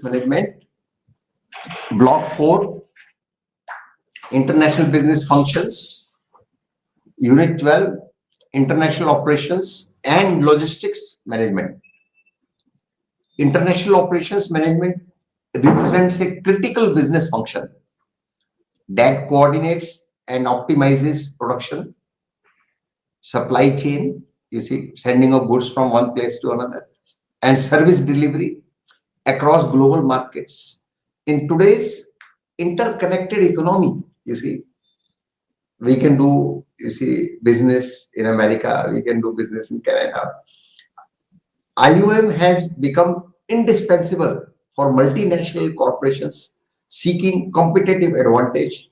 Management. Block 4, International Business Functions. Unit 12, International Operations and Logistics Management. International Operations Management represents a critical business function that coordinates and optimizes production, supply chain, sending of goods from one place to another, and service delivery across global markets. In today's interconnected economy, we can do, business in America, we can do business in Canada. IOM has become indispensable for multinational corporations seeking competitive advantage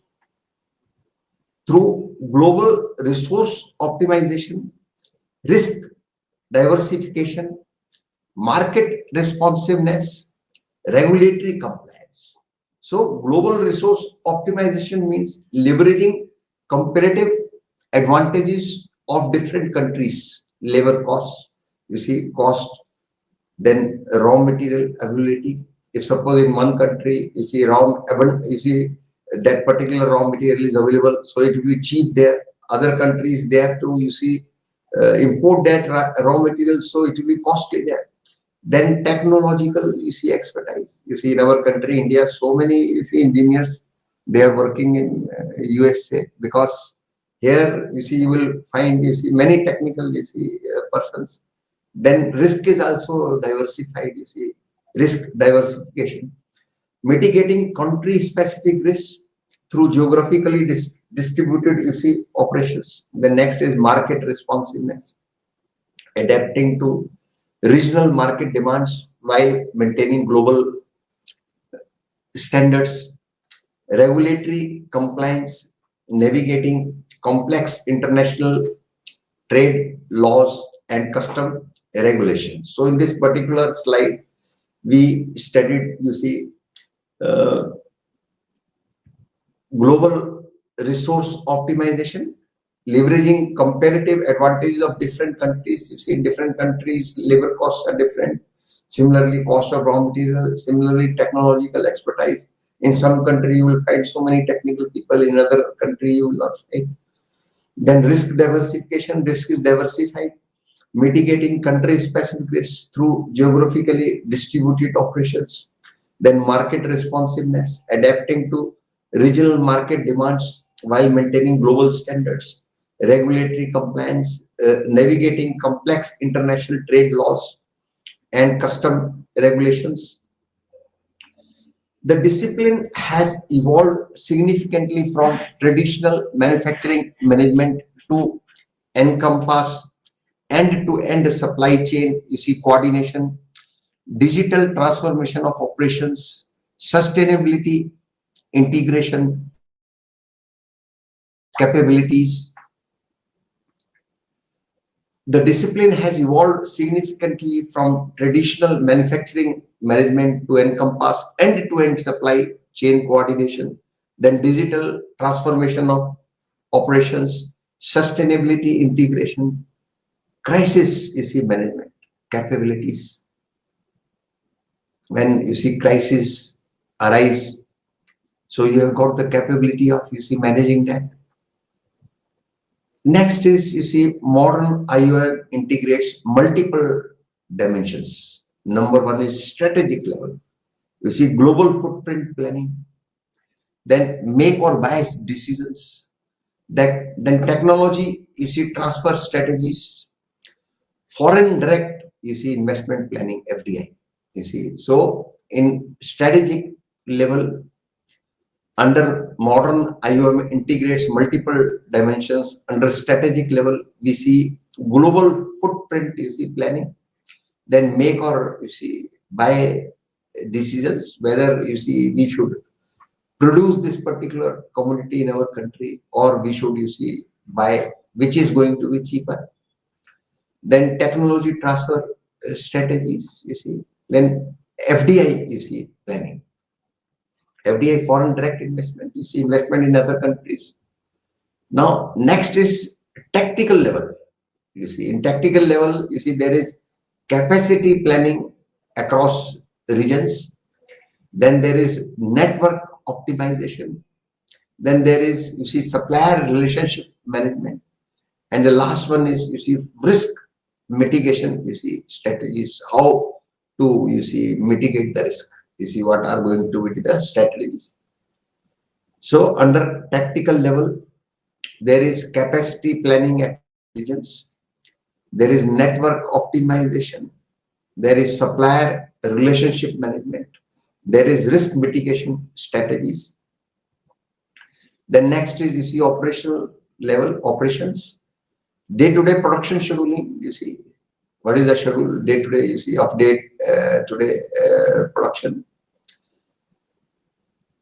through global resource optimization, risk diversification, market responsiveness, regulatory compliance. So global resource optimization means leveraging comparative advantages of different countries, labor costs, cost, then raw material availability. If suppose in one country, that particular raw material is available, so it will be cheap there. Other countries, they have to, import that raw material, so it will be costly there. Then technological, expertise. In our country, India, so many, engineers, they are working in USA, because here, you will find, many technical, persons. Then risk is also diversified, risk diversification. Mitigating country-specific risks through geographically distributed, operations. The next is market responsiveness, adapting to regional market demands while maintaining global standards. Regulatory compliance, navigating complex international trade laws and custom regulations. So in this particular slide, we studied, global resource optimization, leveraging comparative advantages of different countries. In different countries, labor costs are different. Similarly, cost of raw material, similarly, technological expertise. In some country, you will find so many technical people. In another country, you will not find. Then risk diversification, risk is diversified. Mitigating country-specific risks through geographically distributed operations. Then market responsiveness, adapting to regional market demands while maintaining global standards. Regulatory compliance, navigating complex international trade laws and custom regulations. The discipline has evolved significantly from traditional manufacturing management to encompass end-to-end supply chain, coordination, digital transformation of operations, sustainability, integration, capabilities. The discipline has evolved significantly from traditional manufacturing management to encompass end-to-end supply chain coordination, then digital transformation of operations, sustainability integration, crisis, management, capabilities. When crisis arise, so you have got the capability of, managing that. Next is, modern IOM integrates multiple dimensions. Number one is strategic level. Global footprint planning. Then make or buy decisions. Then technology, transfer strategies. Foreign direct, investment planning, FDI. So in strategic level, under modern IOM integrates multiple dimensions. Under strategic level, we see global footprint, planning. Then make or, buy decisions, whether, we should produce this particular commodity in our country, or we should, buy, which is going to be cheaper. Then technology transfer strategies, Then FDI, planning. FDI, foreign direct investment, investment in other countries. Now, next is tactical level. In tactical level, there is capacity planning across regions, Then there is network optimization. Then there is, you see, supplier relationship management. And the last one is, you see, risk mitigation, you see, strategies, how to, you see, mitigate the risk. You see, what are going to be the strategies. So under tactical level, there is capacity planning regions, there is network optimization, there is supplier relationship management, there is risk mitigation strategies. Then next is, you see, operational level operations, day-to-day production scheduling. You see, what is the schedule day-to-day, you see, of today production,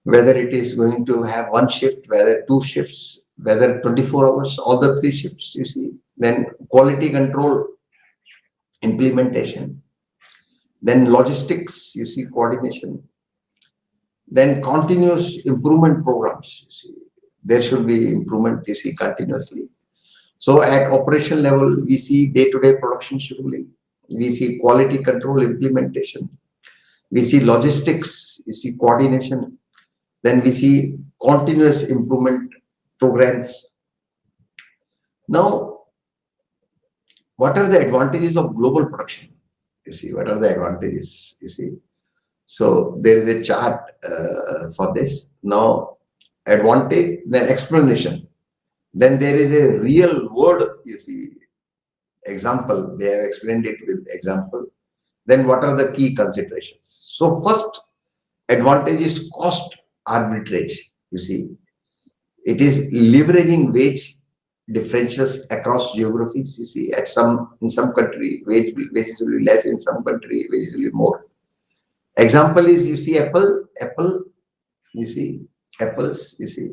whether it is going to have one shift, whether two shifts, whether 24 hours, all the three shifts, you see. Then quality control implementation, then logistics, you see, coordination, then continuous improvement programs. You see, there should be improvement, you see, continuously. So at operation level, we see day-to-day production scheduling, we see quality control implementation, we see logistics, you see, coordination, then we see continuous improvement programs. Now, what are the advantages of global production? You see, what are the advantages? You see, so there is a chart for this. Now, advantage, then explanation. Then there is a real world, you see, example. They have explained it with example. Then what are the key considerations? So first advantage is cost arbitrage. You see, it is leveraging wage differentials across geographies. You see, in some country wages will be less, in some country wages will be more. Example is, you see, Apple, you see, apples, you see.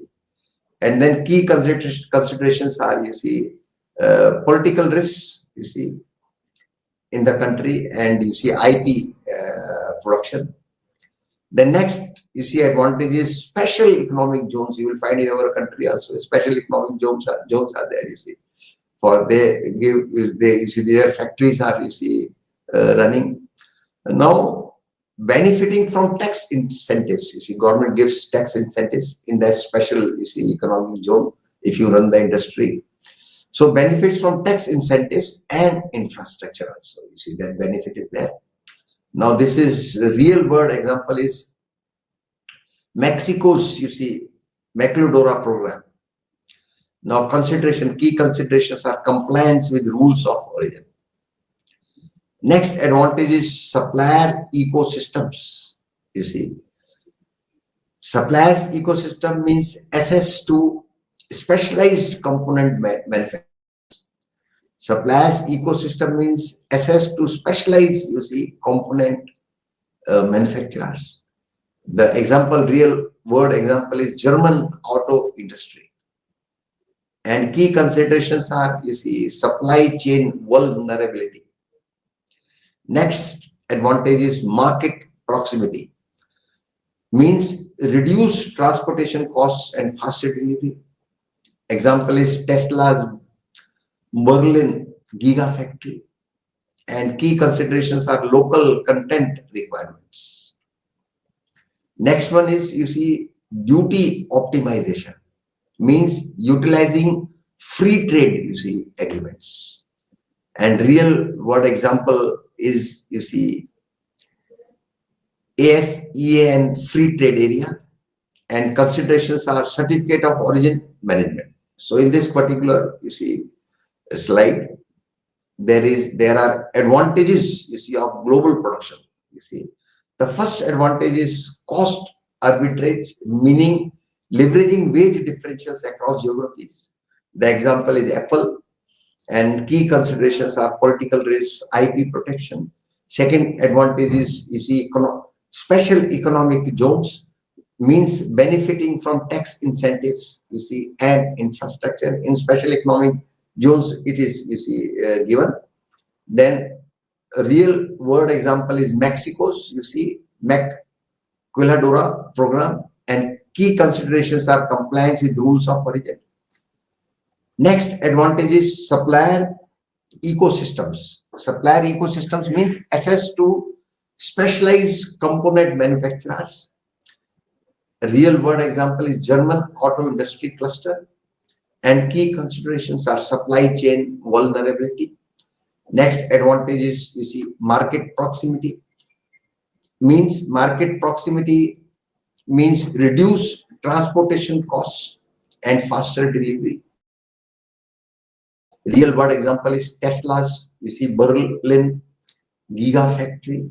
And then key considerations are, you see, political risks, you see, in the country, and you see IP production. The next, you see, advantage is special economic zones. You will find in our country also special economic zones are there. You see, for you see, their factories are, you see, running now, benefiting from tax incentives. You see, government gives tax incentives in that special, you see, economic zone if you run the industry. So benefits from tax incentives and infrastructure also. You see, that benefit is there. Now, this is a real world example is Mexico's, you see, Maquiladora program. Now, key considerations are compliance with rules of origin. Next advantage is supplier ecosystems. You see, suppliers ecosystem means access to specialized component manufacturers. Suppliers ecosystem means access to specialized, you see, component manufacturers. The example, real world example is German auto industry. And key considerations are, you see, supply chain vulnerability. Next advantage is market proximity, means reduced transportation costs and faster delivery. Example is Tesla's Berlin Gigafactory. And key considerations are local content requirements. Next one is, you see, duty optimization, means utilizing free trade, you see, agreements. And real world example is, you see, ASEAN free trade area, and considerations are certificate of origin management. So in this particular, you see, slide, there are advantages, you see, of global production. You see, the first advantage is cost arbitrage, meaning leveraging wage differentials across geographies. The example is Apple, and key considerations are political risks, IP protection. Second advantage is, you see, special economic zones, means benefiting from tax incentives, you see, and infrastructure. In special economic zones, it is, you see, given. Then a real world example is Mexico's, you see, Maquiladora program, and key considerations are compliance with rules of origin. Next advantage is supplier ecosystems. Supplier ecosystems means access to Specialized component manufacturers. A real world example is German auto industry cluster, and key considerations are supply chain vulnerability. Next advantage is, you see, market proximity. Market proximity means reduce transportation costs and faster delivery. Real world example is Tesla's, you see, Berlin Gigafactory,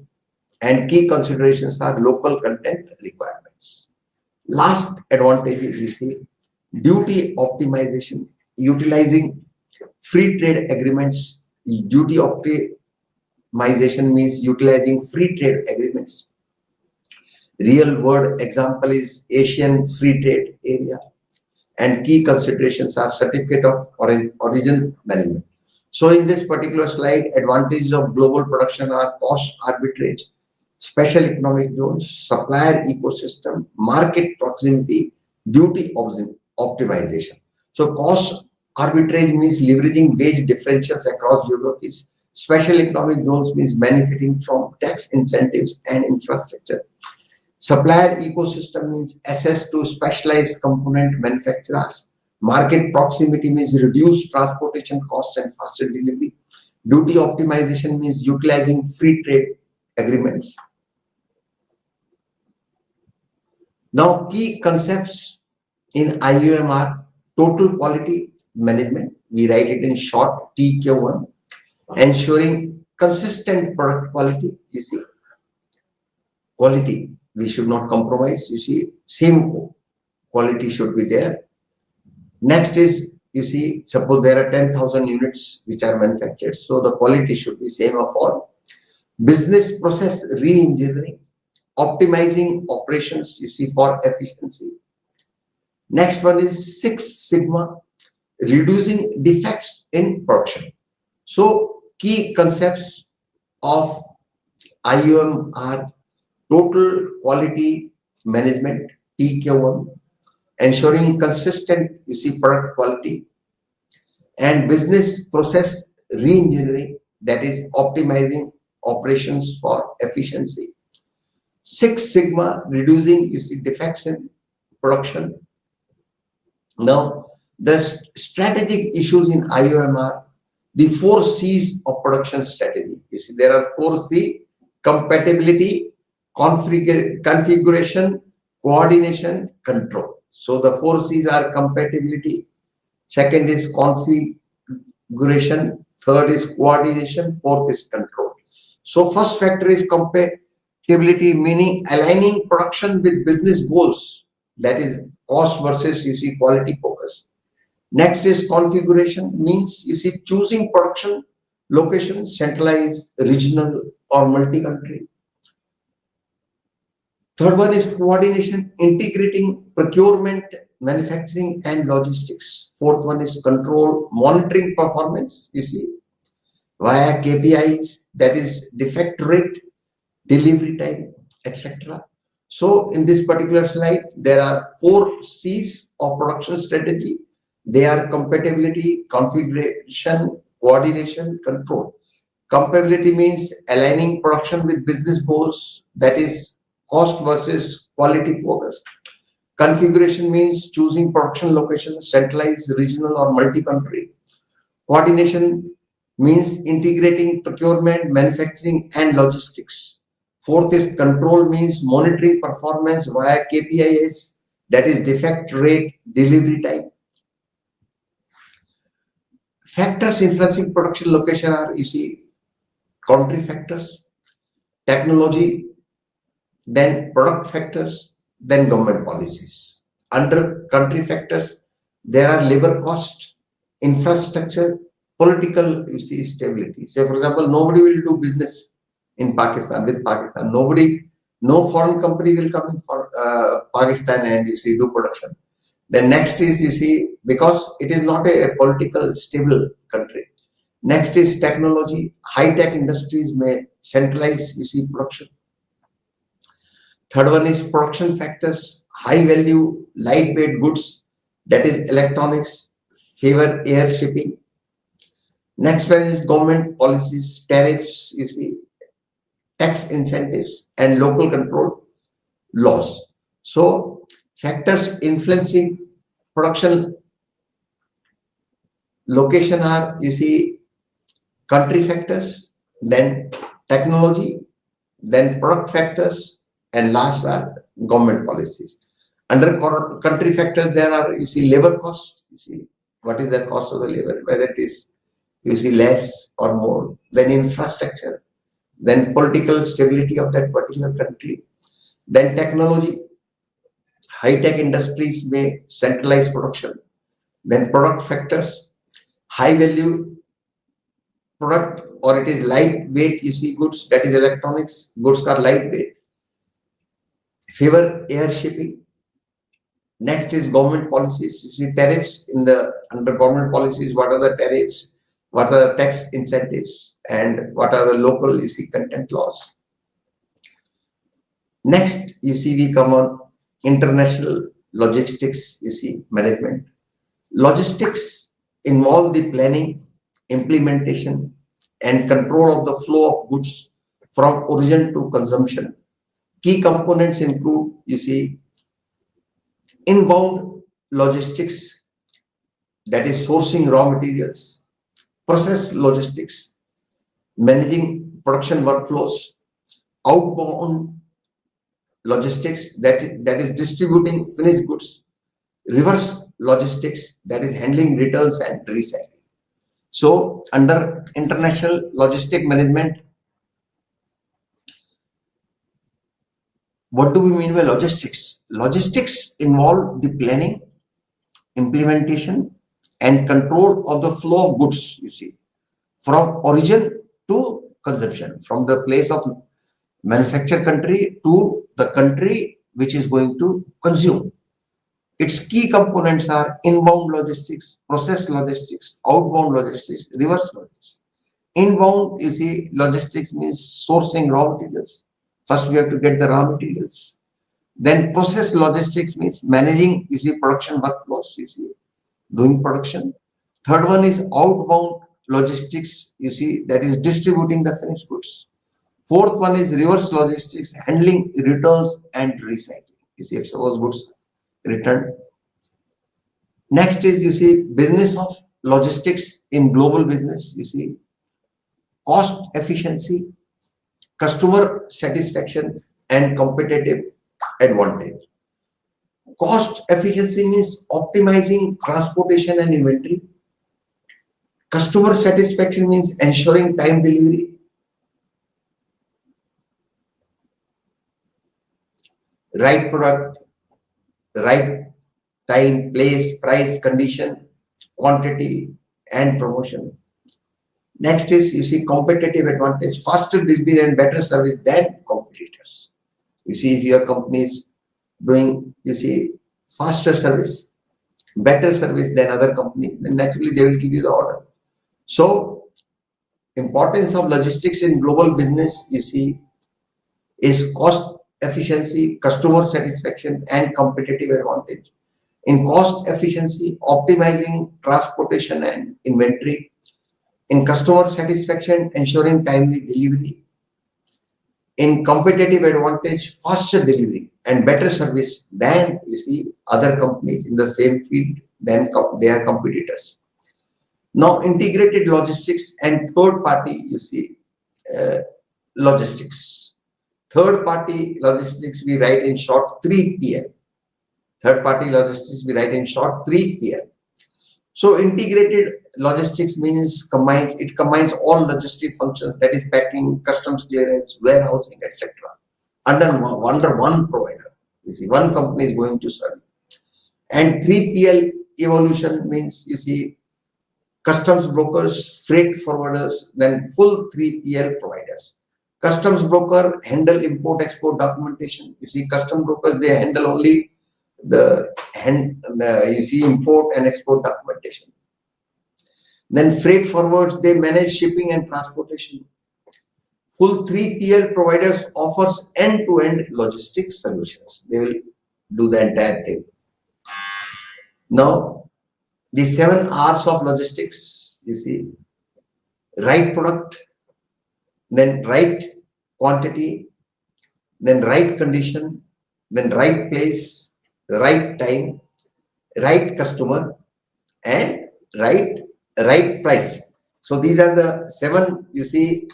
and key considerations are local content requirements. Last advantage is, you see, duty optimization, utilizing free trade agreements. Duty optimization means utilizing free trade agreements. Real world example is Asian Free Trade Area, and key considerations are certificate of origin management. So in this particular slide, advantages of global production are cost arbitrage, special economic zones, supplier ecosystem, market proximity, duty optimization. So cost arbitrage means leveraging wage differentials across geographies. Special economic zones means benefiting from tax incentives and infrastructure. Supplier ecosystem means access to specialized component manufacturers. Market proximity means reduced transportation costs and faster delivery. Duty optimization means utilizing free trade agreements. Now, key concepts in IUM are total quality management. We write it in short, TQ1, ensuring consistent product quality. You see, quality, we should not compromise. You see, same quality should be there. Next is, you see, suppose there are 10,000 units which are manufactured, so the quality should be same of all. Business process re-engineering, optimizing operations, you see, for efficiency. Next one is Six Sigma, reducing defects in production. So key concepts of IUM are total quality management, TQ1, ensuring consistent, you see, product quality, and business process re-engineering, that is optimizing operations for efficiency. Six Sigma, reducing, you see, defects in production. Now, the strategic issues in IOM are the 4 C's of production strategy. You see, there are 4 C: compatibility, configuration, coordination, control. So the 4 C's are compatibility, second is configuration, third is coordination, fourth is control. So first factor is compatibility, meaning aligning production with business goals, that is cost versus, you see, quality focus. Next is configuration, means, you see, choosing production location, centralized, regional, or multi-country. Third one is coordination, integrating procurement, manufacturing, and logistics. Fourth one is control, monitoring performance, you see, via KPIs, that is defect rate, delivery time, etc. So in this particular slide, there are 4 C's of production strategy. They are compatibility, configuration, coordination, control. Compatibility means aligning production with business goals, that is cost versus quality focus. Configuration means choosing production locations, centralized, regional, or multi-country. Coordination means integrating procurement, manufacturing, and logistics. Fourth is control, means monitoring performance via KPIs, that is defect rate, delivery time. Factors influencing production location are, you see, country factors, technology, then product factors, then government policies. Under country factors, there are labor cost, infrastructure, political, you see, stability. Say, for example, nobody will do business in Pakistan with Pakistan. No foreign company will come in for Pakistan and, you see, do production. Then next is, you see, because it is not a political stable country. Next is technology. High-tech industries may centralize, you see, production. Third one is production factors. High value, lightweight goods, that is electronics, favor air shipping. Next one is government policies, tariffs, you see, tax incentives, and local control laws. So factors influencing production location are, you see, country factors, then technology, then product factors, and last are government policies. Under country factors, there are, you see, labor costs. You see, what is the cost of the labor, whether it is, you see, less or more. Then infrastructure, then political stability of that particular country, then technology. High-tech industries may centralize production. Then product factors, high-value product, or it is lightweight, you see, goods, that is electronics, goods are lightweight, favor air shipping. Next is government policies, you see, tariffs. In the under government policies, what are the tariffs, what are the tax incentives, and what are the local, you see, content laws. Next, you see, we come on international logistics, you see, management. Logistics involve the planning, implementation, and control of the flow of goods from origin to consumption. Key components include, you see, inbound logistics, that is sourcing raw materials, process logistics, managing production workflows, outbound logistics, that is distributing finished goods, reverse logistics, that is handling returns and recycling. So under international logistic management, what do we mean by logistics? Logistics involve the planning, implementation, and control of the flow of goods, you see, from origin to consumption, from the place of manufacture country to the country which is going to consume. Its key components are inbound logistics, process logistics, outbound logistics, reverse logistics. Inbound, you see, logistics means sourcing raw materials. First, we have to get the raw materials. Then process logistics means managing, you see, production workflows, you see, doing production. Third one is outbound logistics, you see, that is distributing the finished goods. Fourth one is reverse logistics, handling returns and recycling. You see, if suppose goods returned. Next is, you see, business of logistics in global business, you see, cost efficiency, customer satisfaction, and competitive advantage. Cost efficiency means optimizing transportation and inventory. Customer satisfaction means ensuring time delivery. Right product, right time, place, price, condition, quantity, and promotion. Next is, you see, competitive advantage, faster delivery and better service than competitors. You see, if your company is doing, you see, faster service, better service than other company, then naturally they will give you the order. So, importance of logistics in global business, you see, is cost efficiency, customer satisfaction, and competitive advantage. In cost efficiency, optimizing transportation and inventory. In customer satisfaction, ensuring timely delivery. In competitive advantage, faster delivery and better service than, you see, other companies in the same field than their competitors. Now, integrated logistics and third party, you see, logistics. Third party logistics, we write in short 3PL. Third party logistics, we write in short 3PL. So integrated logistics means combines all logistic functions, that is packing, customs clearance, warehousing, etc. under one provider. You see, one company is going to serve. And 3PL evolution means, you see, customs brokers, freight forwarders, then full 3PL providers. Customs broker handle import-export documentation. You see, customs brokers, they handle only you see, import and export documentation. Then freight forwards, they manage shipping and transportation. Full 3PL providers offers end-to-end logistics solutions. They will do the entire thing. Now, the 7 R's of logistics, you see, right product, then right quantity, then right condition, then right place, right time, right customer, and right price. So these are the 7, you see,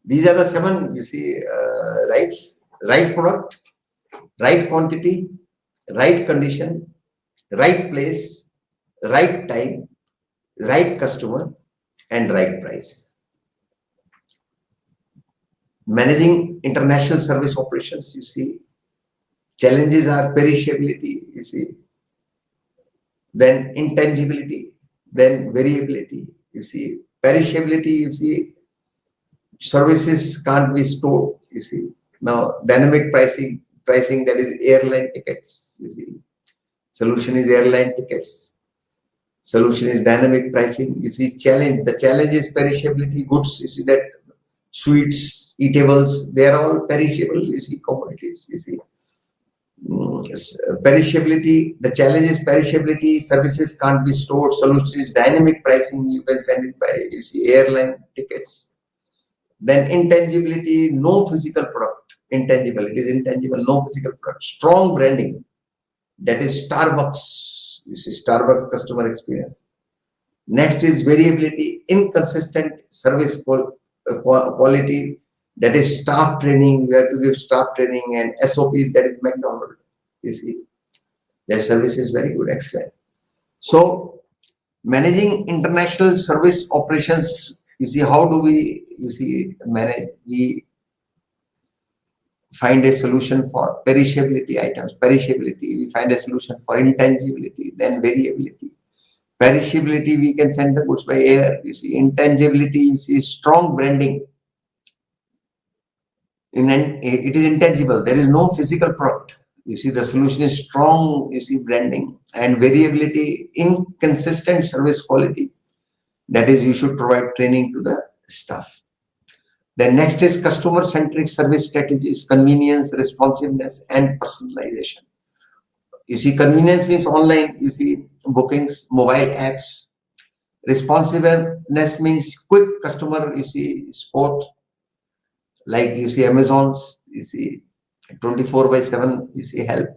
these are the 7, you see, rights: right product, right quantity, right condition, right place, right time, right customer, and right price. Managing international service operations, you see, challenges are perishability, you see, then intangibility, then variability, you see, perishability, you see, services can't be stored, you see. Now, dynamic pricing, that is airline tickets, you see. Solution is airline tickets. Solution is dynamic pricing. You see, the challenge is perishability goods. You see that sweets, eatables, they are all perishable, you see, commodities, you see. Perishability, the challenge is perishability, services can't be stored. Solution is dynamic pricing, you can send it by, you see, airline tickets. Then intangibility, no physical product. Intangible, it is intangible, no physical product. Strong branding, that is Starbucks, you see, Starbucks customer experience. Next is variability, inconsistent service quality, that is staff training, we have to give staff training, and SOP, that is McDonald's, you see, their service is very good, excellent. So managing international service operations, you see, how do we, you see, manage? We find a solution for perishability items, we find a solution for intangibility, then variability. Perishability, we can send the goods by air, you see. Intangibility, you see, strong branding. It is intangible, there is no physical product. You see, the solution is strong, you see, branding. And variability, inconsistent service quality. That is, you should provide training to the staff. Then next is customer-centric service strategies, convenience, responsiveness, and personalization. You see, convenience means online, you see, bookings, mobile apps. Responsiveness means quick customer, you see, support, like you see Amazon's, you see, 24/7, you see, help.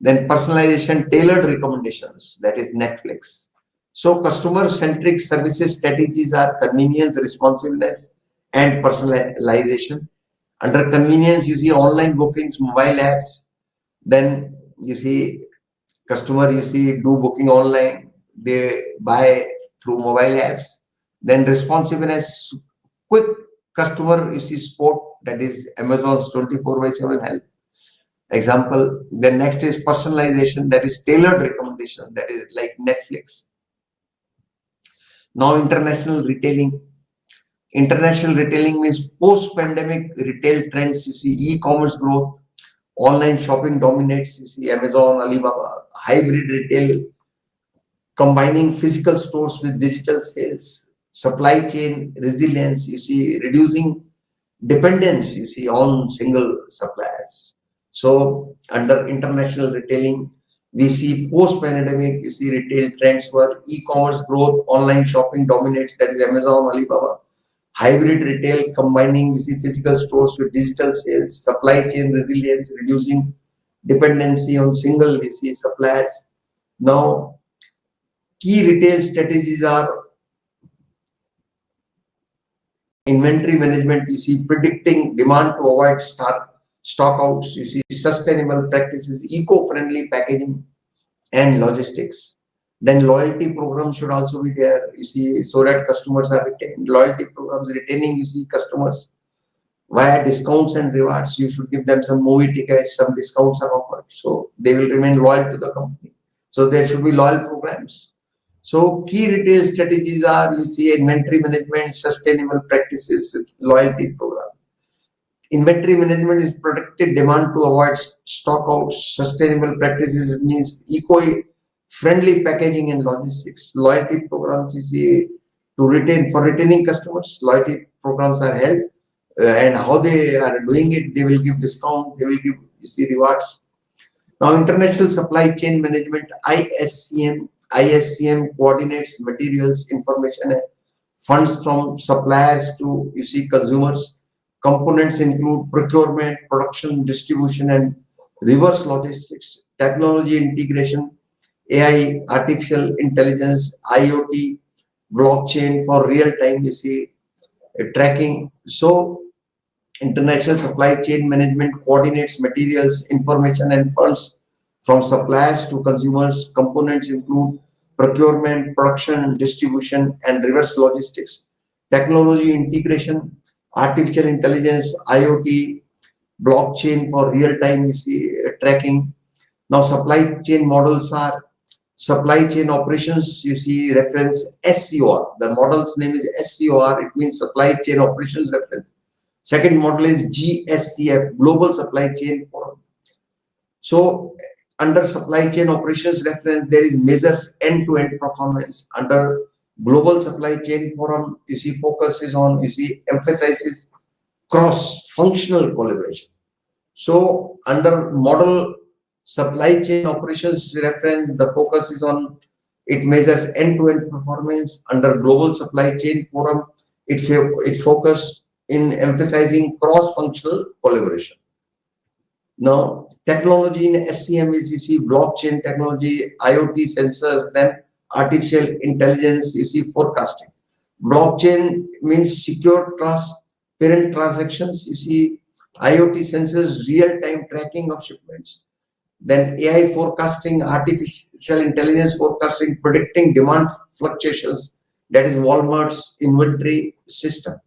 Then personalization, tailored recommendations, that is Netflix. So customer-centric services strategies are convenience, responsiveness, and personalization. Under convenience, you see online bookings, mobile apps. Then you see customer, you see, do booking online, they buy through mobile apps. Then responsiveness, quick customer, you see, support, that is Amazon's 24/7 help. Example. Then next is personalization, that is tailored recommendation, that is like Netflix. Now international retailing. International retailing means post-pandemic retail trends, you see, e-commerce growth, online shopping dominates, you see, Amazon, Alibaba, hybrid retail, combining physical stores with digital sales, supply chain resilience, you see, reducing dependence, you see, on single suppliers. So under international retailing, we see post-pandemic, you see, retail trends were e-commerce growth, online shopping dominates, that is Amazon, Alibaba, hybrid retail, combining, you see, physical stores with digital sales, supply chain resilience, reducing dependency on single, you see, suppliers. Now, key retail strategies are inventory management, you see, predicting demand to avoid stockouts, you see, sustainable practices, eco-friendly packaging, and logistics. Then loyalty programs should also be there, you see, so that customers are retained. Loyalty programs retaining, you see, customers via discounts and rewards. You should give them some movie tickets, some discounts are offered, so they will remain loyal to the company. So there should be loyal programs. So key retail strategies are, you see, inventory management, sustainable practices, loyalty program. Inventory management is protected demand to avoid stockouts. Sustainable practices means eco-friendly packaging and logistics. Loyalty programs, you see, for retaining customers, loyalty programs are held, and how they are doing it, they will give discount, they will give, you see, rewards. Now, international supply chain management, ISCM, ISCM coordinates materials, information, and funds from suppliers to consumers. Components include procurement, production, distribution, and reverse logistics, technology integration, AI, artificial intelligence, IoT, blockchain for real-time tracking. So international supply chain management coordinates materials, information, and funds from suppliers to consumers. Components include procurement, production, distribution, and reverse logistics, technology integration, artificial intelligence, IoT, blockchain for real-time tracking. Now, supply chain models are supply chain operations. Reference SCOR. The model's name is SCOR. It means supply chain operations reference. Second model is GSCF, Global Supply Chain Forum. So under supply chain operations reference, there is measures end-to-end performance. Under Global Supply Chain Forum, focuses on, emphasizes cross-functional collaboration. So under model supply chain operations reference, the focus is on, it measures end-to-end performance. Under Global Supply Chain Forum, it focus in emphasizing cross-functional collaboration. Now, technology in SCM is, blockchain technology, IoT sensors, then artificial intelligence, forecasting. Blockchain means secure, transparent transactions, IoT sensors, real-time tracking of shipments. Then AI forecasting, artificial intelligence forecasting, predicting demand fluctuations, that is Walmart's inventory system.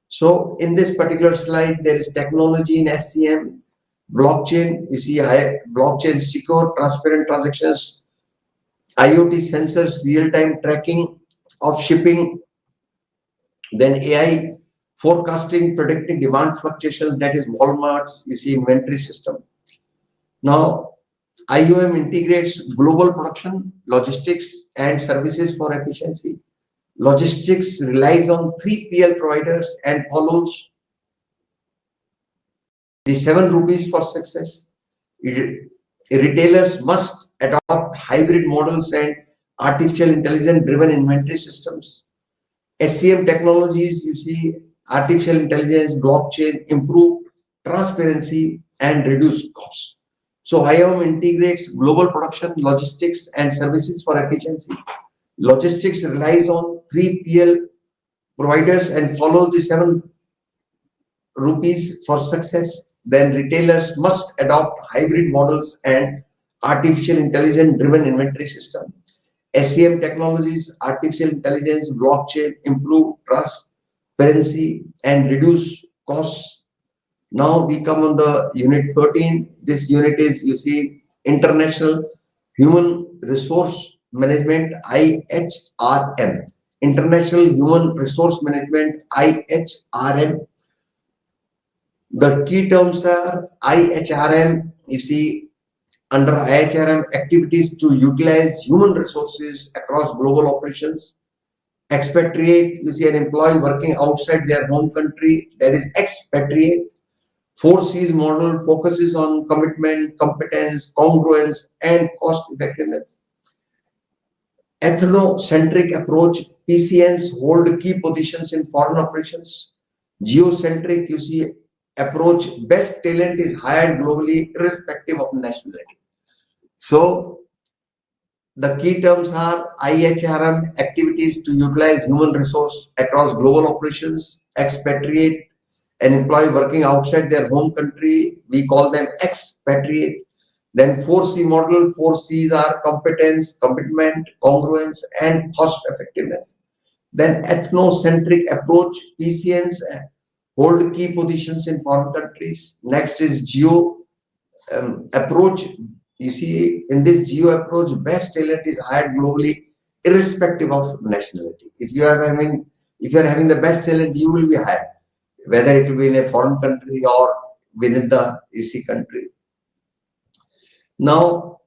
So in this particular slide, there is technology in SCM, blockchain, blockchain secure, transparent transactions, IoT sensors, real-time tracking of shipping, then AI forecasting, predicting demand fluctuations, that is Walmart's, inventory system. Now, IOM integrates global production, logistics, and services for efficiency. Logistics relies on 3PL providers and follows the 7 rupees for success. Retailers must adopt hybrid models and artificial intelligence driven inventory systems. SCM technologies, artificial intelligence, blockchain, improve transparency and reduce costs. So IOM integrates global production, logistics, and services for efficiency. Logistics relies on 3PL providers and follows the 7 rupees for success. Then retailers must adopt hybrid models and artificial intelligence driven inventory system. SCM technologies, artificial intelligence, blockchain, improve transparency and reduce costs. Now we come on the unit 13. This unit is, International Human Resource Management, IHRM. International Human Resource Management, IHRM. The key terms are IHRM, under IHRM, activities to utilize human resources across global operations. Expatriate, an employee working outside their home country, that is expatriate. 4Cs model focuses on commitment, competence, congruence, and cost effectiveness. Ethnocentric approach, PCNs hold key positions in foreign operations. Geocentric, approach, best talent is hired globally irrespective of nationality. So the key terms are IHRM, activities to utilize human resource across global operations. Expatriate, an employee working outside their home country, we call them expatriate. Then 4C model, 4Cs are competence, commitment, congruence, and cost effectiveness. Then ethnocentric approach, PCNs hold key positions in foreign countries. Next is geo approach. In this geo approach, best talent is hired globally irrespective of nationality. If you are having the best talent, you will be hired, whether it will be in a foreign country or within the country. Now,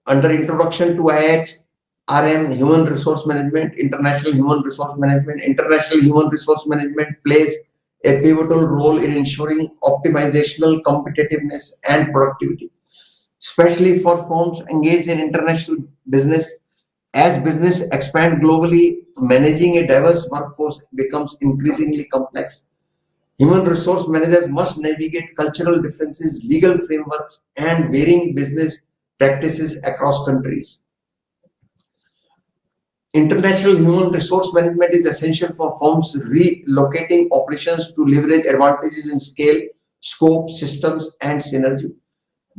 under introduction to IHRM, Human Resource Management, International Human Resource Management. International Human Resource Management plays a pivotal role in ensuring optimizational competitiveness and productivity, especially for firms engaged in international business. As business expand globally, managing a diverse workforce becomes increasingly complex. Human resource managers must navigate cultural differences, legal frameworks, and varying business practices across countries. International human resource management is essential for firms relocating operations to leverage advantages in scale, scope, systems, and synergy.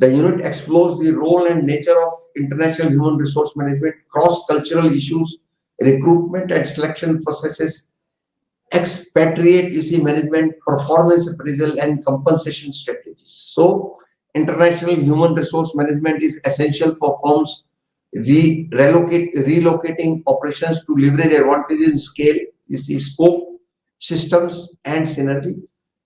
The unit explores the role and nature of international human resource management, cross-cultural issues, recruitment and selection processes, expatriate management, performance appraisal, and compensation strategies. So, international human resource management is essential for firms relocating operations to leverage advantages in scale, scope, systems, and synergy.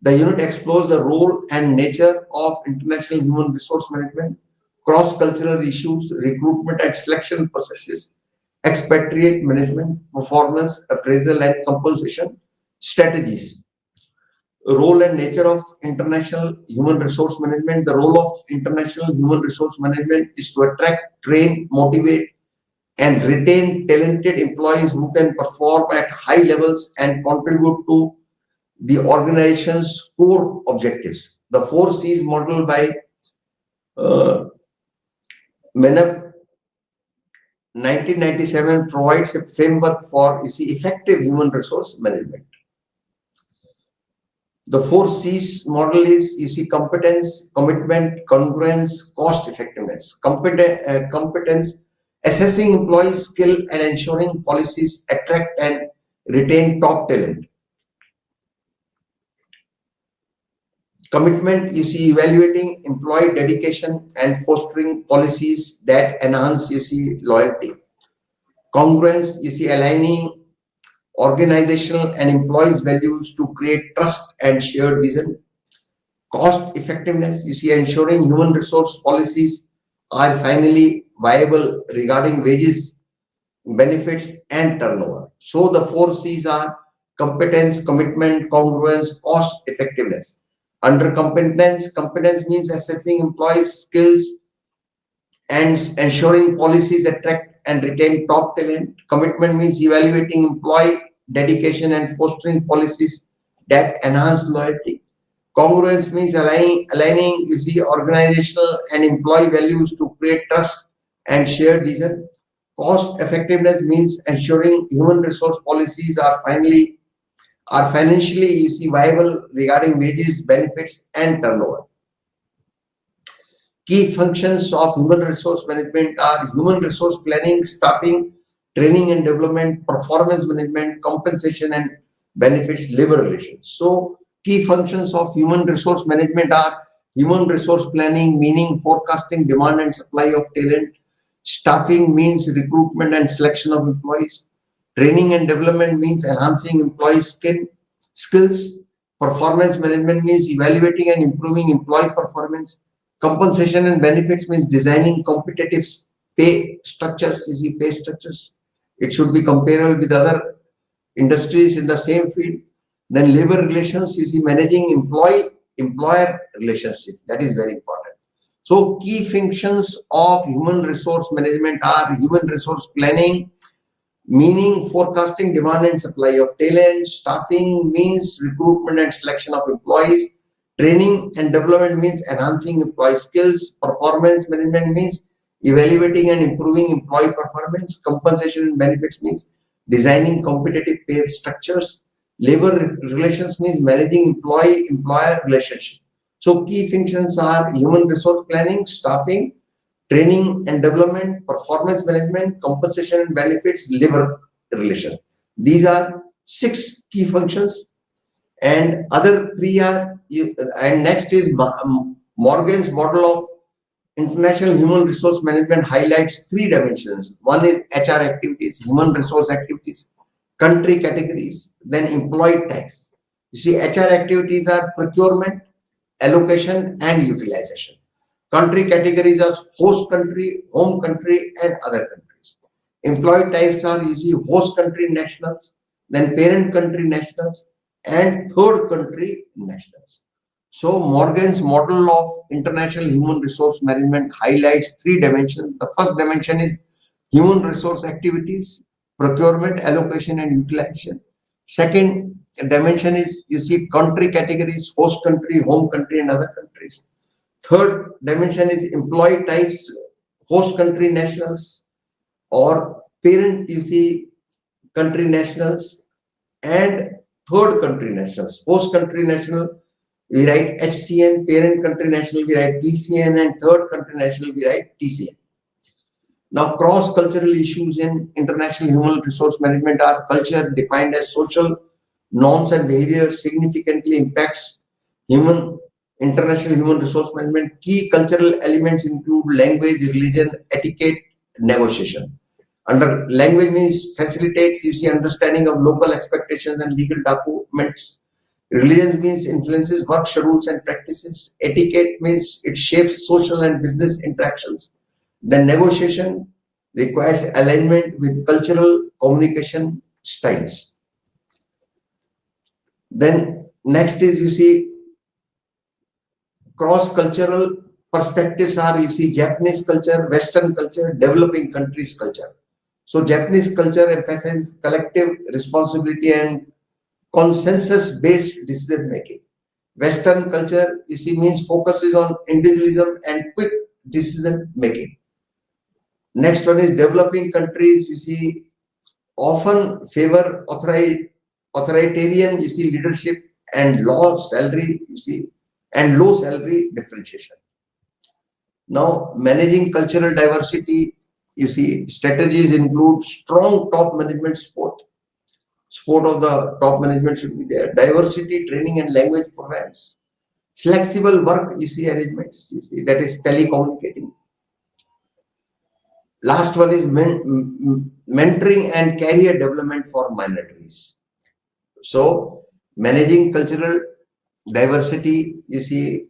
The unit explores the role and nature of international human resource management, cross-cultural issues, recruitment and selection processes, expatriate management, performance appraisal, and compensation strategies. Role and nature of international human resource management. The role of international human resource management is to attract, train, motivate, and retain talented employees who can perform at high levels and contribute to the organization's core objectives. The 4 C's model by Menup 1997 provides a framework for effective human resource management. The 4 C's model is competence, commitment, congruence, cost effectiveness. Competence, assessing employees' skill and ensuring policies attract and retain top talent. Commitment, evaluating employee dedication and fostering policies that enhance, loyalty. Congruence, aligning organizational and employees' values to create trust and shared vision. Cost effectiveness, ensuring human resource policies are finally viable regarding wages, benefits, and turnover. So the 4 C's are competence, commitment, congruence, cost effectiveness. Under competence means assessing employees' skills and ensuring policies attract and retain top talent. Commitment means evaluating employee dedication and fostering policies that enhance loyalty. Congruence means aligning organizational and employee values to create trust and shared vision. Cost effectiveness means ensuring human resource policies are financially viable regarding wages, benefits, and turnover. Key functions of human resource management are human resource planning, staffing, training and development, performance management, compensation and benefits, labor relations. So, key functions of human resource management are human resource planning, meaning forecasting demand and supply of talent. Staffing means recruitment and selection of employees. Training and development means enhancing employee skills. Performance management means evaluating and improving employee performance. Compensation and benefits means designing competitive pay structures. It should be comparable with other industries in the same field. Then labor relations, managing employer relationship. That is very important. So key functions of human resource management are human resource planning, meaning forecasting demand and supply of talent. Staffing means recruitment and selection of employees. Training and development means enhancing employee skills. Performance management means evaluating and improving employee performance. Compensation and benefits means designing competitive pay structures. Labor relations means managing employee-employer relationship. So key functions are human resource planning, staffing, training and development, performance management, compensation and benefits, labor relation. These are 6 key functions, and other 3 are, and next is Morgan's model of international human resource management highlights 3 dimensions. One is HR activities, human resource activities, country categories, then employee tax. HR activities are procurement, allocation, and utilization. Country categories are host country, home country, and other countries. Employee types are host country nationals, then parent country nationals, and third country nationals. So Morgan's model of international human resource management highlights 3 dimensions. The first dimension is Human resource activities, procurement, allocation, and utilization. Second dimension is, you see, country categories, host country, home country, and other countries. Third dimension is employee types, host country nationals or parent, you see, country nationals, and third country nationals. Host country national, we write HCN, parent country national, we write PCN, and third country national, we write TCN. Now, cross-cultural issues in international human resource management are culture defined as social norms and behavior significantly impacts international human resource management. Key cultural elements include language, religion, etiquette, negotiation. Under language means facilitates, you see, understanding of local expectations and legal documents. Religion means influences work schedules and practices. Etiquette means it shapes social and business interactions. Then negotiation requires alignment with cultural communication styles. Then next is, you see, cross-cultural perspectives are, you see, Japanese culture, Western culture, developing countries culture. So Japanese culture emphasizes collective responsibility and consensus-based decision making. Western culture, you see, means focuses on individualism and quick decision making. Next one is developing countries, you see, often favor authoritarian, you see, leadership and low salary, you see, and low salary differentiation. Now, managing cultural diversity, you see, strategies include strong top management support. Support of the top management should be there. Diversity training and language programs. Flexible work, you see, arrangements, you see, that is telecommunicating. Last one is mentoring and career development for minorities. So, managing cultural diversity, you see,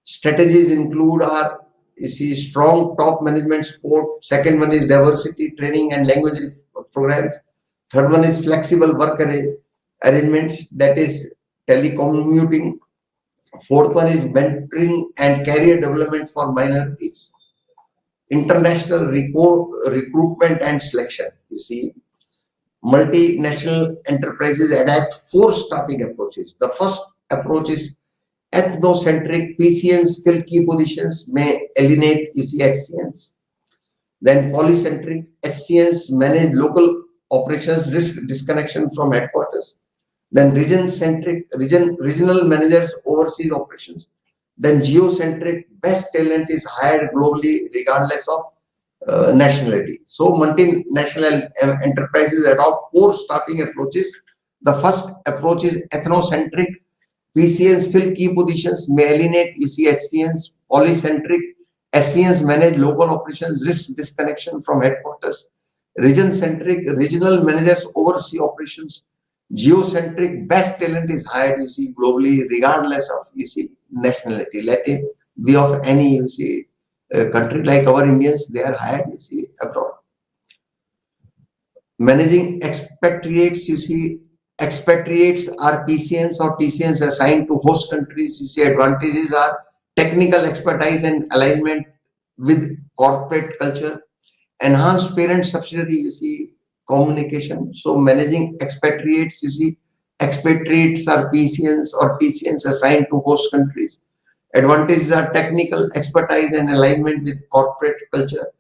strategies include are, you see, strong top management support. Second one is diversity training and language programs. Third one is flexible work arrangements, that is telecommuting. Fourth one is mentoring and career development for minorities. International recruitment and selection. You see, multinational enterprises adapt 4 staffing approaches. The first approach is ethnocentric. PCNs fill key positions, may alienate, you see, HCNs. Then polycentric. HCNs manage local operations, risk disconnection from headquarters. Then region-centric. Regional managers overseas operations. Then geocentric, best talent is hired globally regardless of nationality. So multinational enterprises adopt 4 staffing approaches. The first approach is ethnocentric. PCNs fill key positions, may alienate, you see, HCNs. Polycentric. HCNs manage local operations, risk disconnection from headquarters. Region-centric. Regional managers oversee operations. Geocentric, best talent is hired, you see, globally regardless of, you see, nationality. Let it be of any, you see, country. Like our Indians, they are hired, you see, abroad. Managing expatriates, you see, expatriates are PCNs or TCNs assigned to host countries. You see, advantages are technical expertise and alignment with corporate culture. Enhanced parent subsidiary, you see, communication. So managing expatriates, you see, expatriates are PCNs or TCNs assigned to host countries. Advantages are technical expertise and alignment with corporate culture.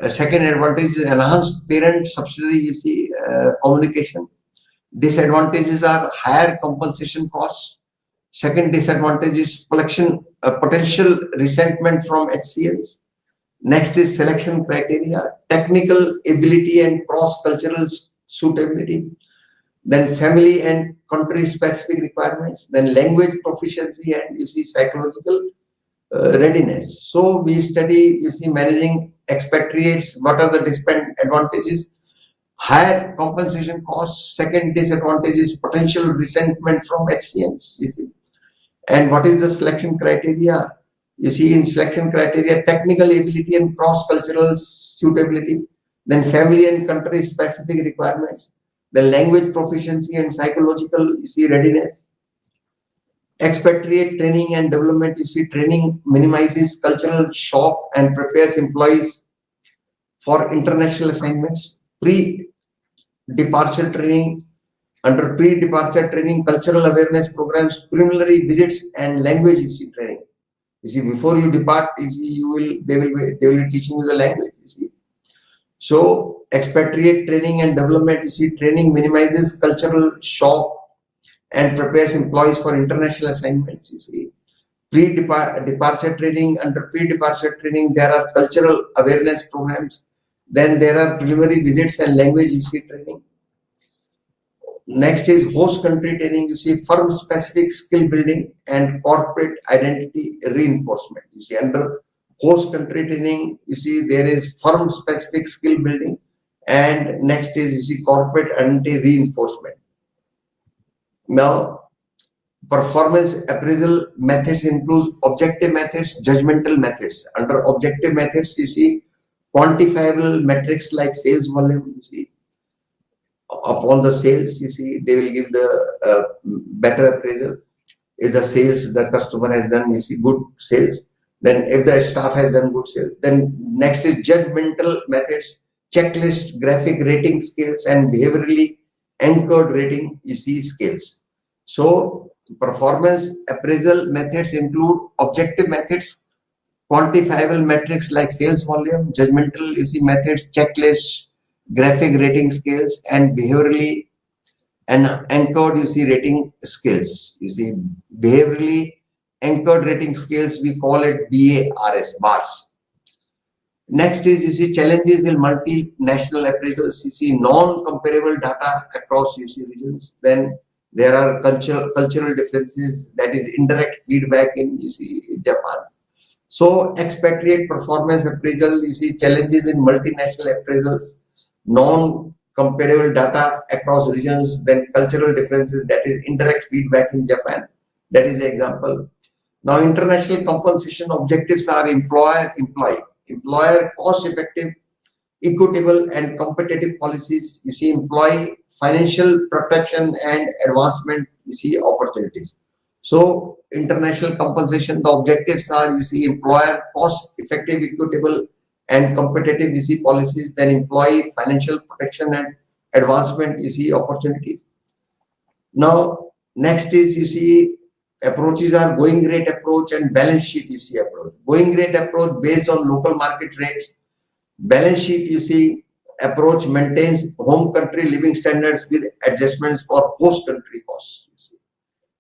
Second advantage is enhanced parent subsidiary, you see, communication. Disadvantages are higher compensation costs. Second disadvantage is potential resentment from HCNs. Next is selection criteria, technical ability and cross-cultural suitability. Then family and country-specific requirements. Then language proficiency and, you see, psychological readiness. So we study, you see, managing expatriates. What are the disadvantages? Higher compensation costs. Second disadvantage is potential resentment from HCNs, you see. And what is the selection criteria? You see, in selection criteria, technical ability and cross-cultural suitability. Then family and country-specific requirements. The language proficiency and psychological, you see, readiness. Expatriate training and development, you see, training minimizes cultural shock and prepares employees for international assignments, pre-departure training, under pre-departure training, cultural awareness programs, preliminary visits, and language training. You see, before you depart, you see, they will be teaching you the language. You see, so expatriate training and development. You see, training minimizes cultural shock and prepares employees for international assignments. You see, pre-departure training. Under pre-departure training, there are cultural awareness programs. Then there are preliminary visits and language training. Next is host country training. You see, firm specific skill building and corporate identity reinforcement. You see, under host country training, you see, there is firm specific skill building, and next is, you see, corporate identity reinforcement. Now, performance appraisal methods include objective methods, judgmental methods. Under objective methods, you see, quantifiable metrics like sales volume. You see, upon the sales, you see, they will give the better appraisal. If the sales, the customer has done, you see, good sales, then if the staff has done good sales, then next is judgmental methods, checklist, graphic rating scales, and behaviorally anchored rating, you see, scales. So performance appraisal methods include objective methods, quantifiable metrics like sales volume, judgmental, you see, methods, checklists, graphic rating scales, and behaviorally and anchored, you see, rating scales. You see, behaviorally anchored rating scales, we call it BARS, bars. Next is, you see, challenges in multinational appraisals. You see, non-comparable data across, you see, regions. Then there are cultural differences, that is indirect feedback in, you see, in Japan. So expatriate performance appraisal, you see, challenges in multinational appraisals, non-comparable data across regions, then cultural differences, that is indirect feedback in Japan. That is the example. Now, international compensation objectives are employer cost-effective, equitable, and competitive policies. You see, employee financial protection and advancement, you see, opportunities. So, international compensation, the objectives are, you see, employer cost-effective, equitable, and competitive, you see, policies. Then employee financial protection and advancement, you see, opportunities. Now, next is, you see, approaches are going rate approach and balance sheet, you see, approach. Going rate approach based on local market rates. Balance sheet, you see, approach maintains home country living standards with adjustments for host country costs. You see.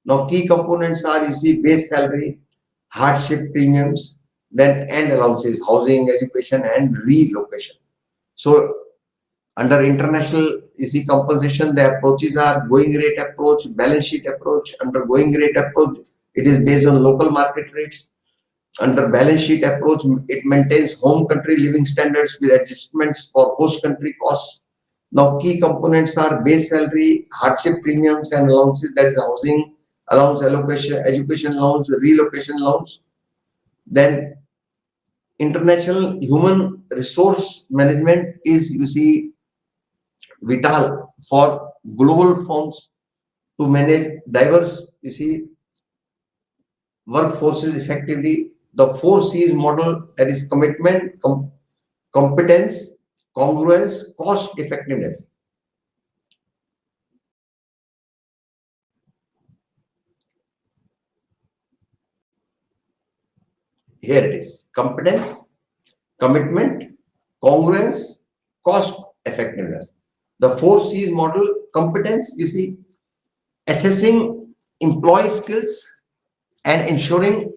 Now, key components are, you see, base salary, hardship premiums, then and allowances, housing, education, and relocation. So, under international, you see, compensation, the approaches are going rate approach, balance sheet approach. Under going rate approach, it is based on local market rates. Under balance sheet approach, it maintains home country living standards with adjustments for host country costs. Now, key components are base salary, hardship premiums, and allowances, that is housing allowance, allocation, education allowance, relocation allowance. Then international human resource management is, you see, vital for global firms to manage diverse, you see, workforces effectively. The 4 C's model, that is commitment, competence, congruence, cost effectiveness. Here it is: competence, commitment, congruence, cost effectiveness. The 4 C's model. Competence, you see, assessing employee skills and ensuring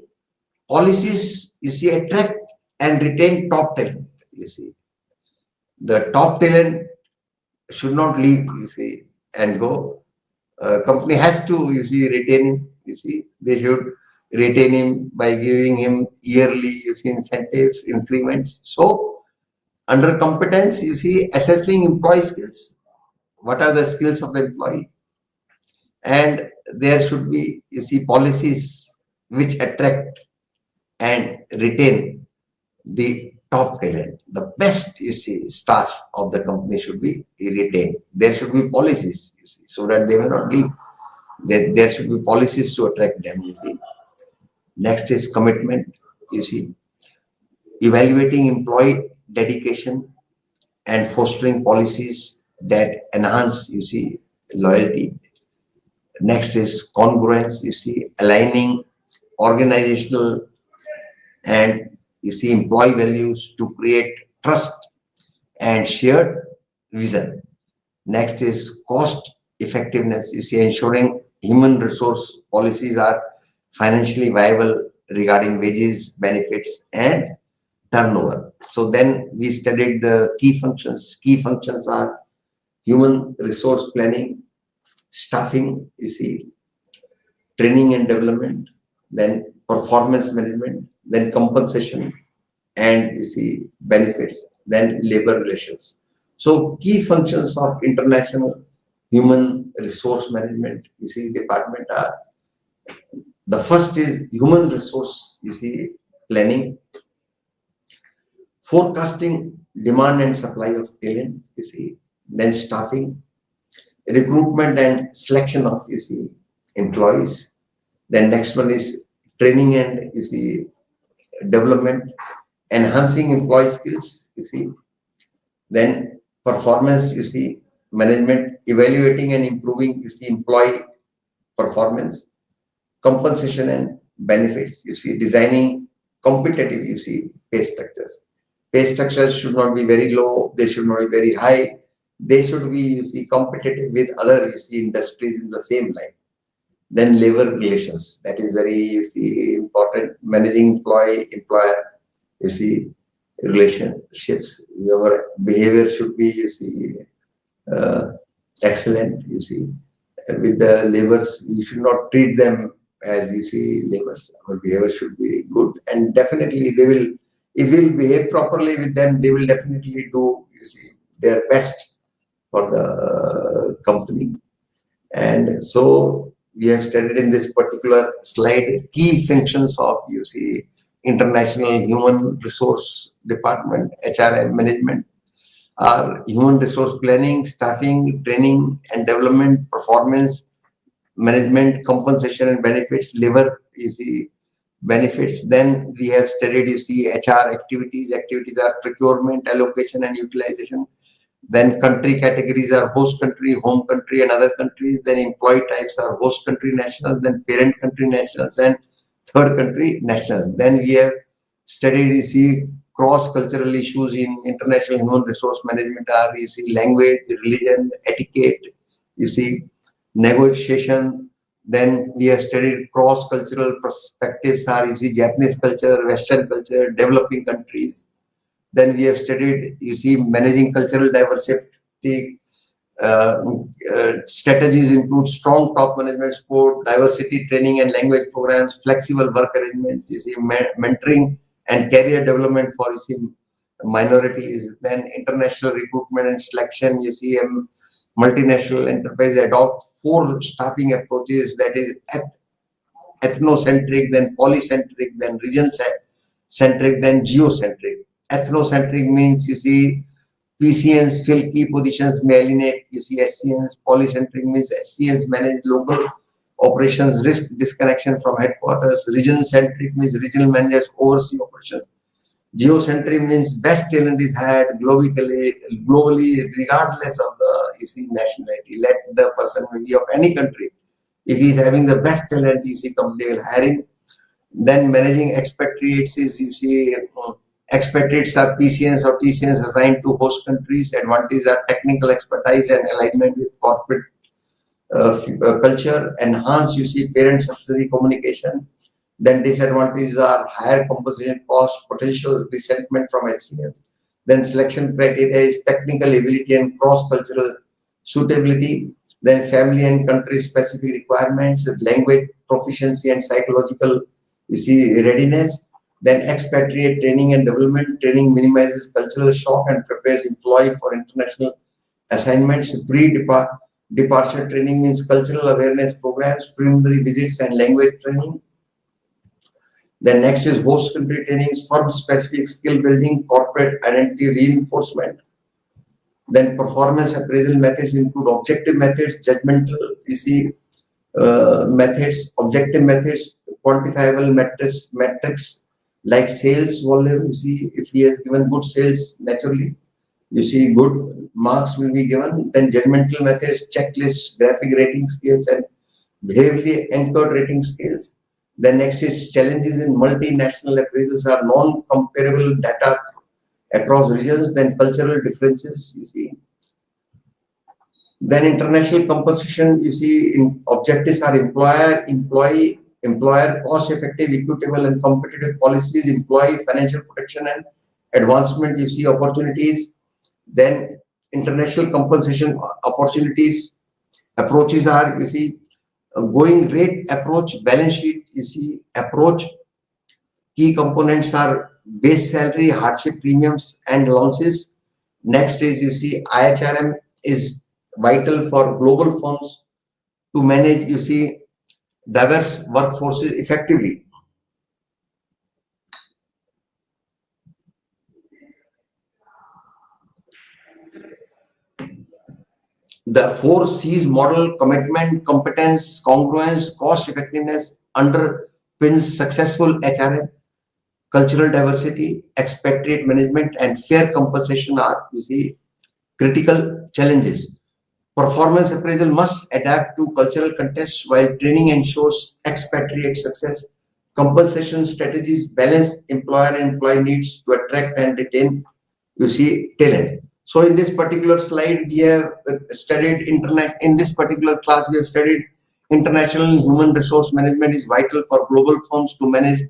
policies, you see, attract and retain top talent. You see, the top talent should not leave, you see, and go. Company has to, you see, retain him. You see, they should retain him by giving him yearly, you see, incentives, increments. So, under competence, you see, assessing employee skills. What are the skills of the employee? And there should be, you see, policies which attract and retain the top talent. The best, you see, staff of the company should be retained. There should be policies, you see, so that they will not leave. There should be policies to attract them, you see. Next is commitment, you see, evaluating employee dedication, and fostering policies that enhance, loyalty. Next is congruence, aligning organizational and employee values to create trust and shared vision. Next is cost effectiveness, ensuring human resource policies are financially viable regarding wages, benefits, and turnover. So then we studied the key functions. Key functions are human resource planning, staffing, training and development, then performance management, then compensation, and benefits, then labor relations. So key functions of international human resource management, department are: the first is human resource, planning, forecasting demand and supply of talent, then staffing, recruitment and selection of, employees. Then next one is training and, development, enhancing employee skills, then performance, management, evaluating and improving, employee performance, compensation and benefits, designing competitive, pay structures. Pay structures should not be very low, they should not be very high, they should be, competitive with other, industries in the same line. Then labor relations, that is very, important, managing employer, relationships. Your behavior should be, excellent, with the laborers. You should not treat them as, laborers. Our behavior should be good, and definitely they will, if we will behave properly with them, they will definitely do, their best for the company. And so we have studied in this particular slide key functions of, international human resource department, HRM management, are human resource planning, staffing, training and development, performance management, compensation and benefits, labor, benefits. Then we have studied, HR activities. Activities are procurement, allocation and utilization. Then country categories are host country, home country and other countries. Then employee types are host country nationals, then parent country nationals, and third country nationals. Then we have studied, cross-cultural issues in international human resource management are, language, religion, etiquette, negotiation. Then we have studied cross-cultural perspectives are, Japanese culture, Western culture, developing countries. Then we have studied, managing cultural diversity. Strategies include strong top management support, diversity training and language programs, flexible work arrangements, mentoring and career development for, minorities. Then international recruitment and selection, multinational enterprise adopt 4 staffing approaches, that is ethnocentric, then polycentric, then region-centric, then geocentric. Ethnocentric means, PCNs fill key positions, may alienate, SCNs. Polycentric means SCNs manage local operations, risk disconnection from headquarters. Region-centric means regional managers oversee operations. Geocentric means best talent is hired globally, regardless of the, nationality. Let the person be of any country. If he is having the best talent, company will hire him. Then managing expatriates is, expatriates are PCNs or TCNs assigned to host countries. Advantages are technical expertise and alignment with corporate culture. Enhance, parent-subsidiary communication. Then disadvantages are higher compensation cost, potential resentment from HCNs. Then selection criteria is technical ability and cross-cultural suitability. Then family and country-specific requirements, language proficiency and psychological, readiness. Then expatriate training and development. Training minimizes cultural shock and prepares employee for international assignments. Pre-departure training means cultural awareness programs, preliminary visits and language training. Then next is host country trainings, firm-specific skill building, corporate identity reinforcement. Then performance appraisal methods include objective methods, judgmental, methods, objective methods, quantifiable metrics like sales volume. If he has given good sales, naturally, You see, good marks will be given. Then judgmental methods, checklists, graphic rating skills, and behaviorally anchored rating scales. The next is challenges in multinational appraisals are non-comparable data across regions, then cultural differences, you see. Then international composition, you see, in objectives are employer, employee, employer, cost-effective, equitable, and competitive policies, employee financial protection and advancement, you see, opportunities. Then international compensation opportunities, approaches are, you see, going rate approach, balance sheet, you see, approach. Key components are base salary, hardship premiums, and allowances. Next is, you see, IHRM is vital for global firms to manage, you see, diverse workforces effectively. The 4 C's model: commitment, competence, congruence, cost effectiveness underpins successful HRM. Cultural diversity, expatriate management, and fair compensation are, you see, critical challenges. Performance appraisal must adapt to cultural contexts while training ensures expatriate success. Compensation strategies balance employer and employee needs to attract and retain, you see, talent. So in this particular slide, we have studied internet. In this particular class, we have studied international human resource management is vital for global firms to manage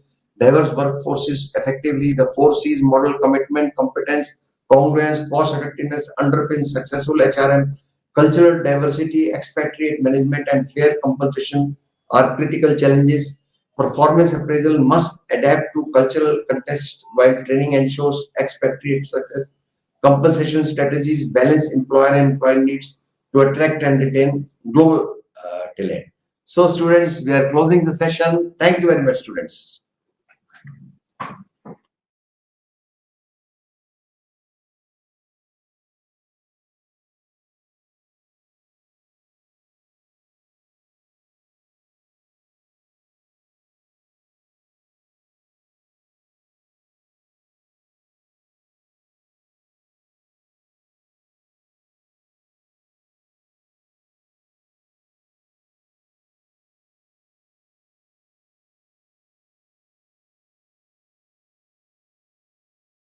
diverse workforces effectively. The 4 C's model: commitment, competence, congruence, cost effectiveness underpins successful HRM. Cultural diversity, expatriate management, and fair compensation are critical challenges. Performance appraisal must adapt to cultural context while training ensures expatriate success. Compensation strategies balance employer and employee needs to attract and retain global talent. So, students, we are closing the session. Thank you very much, students.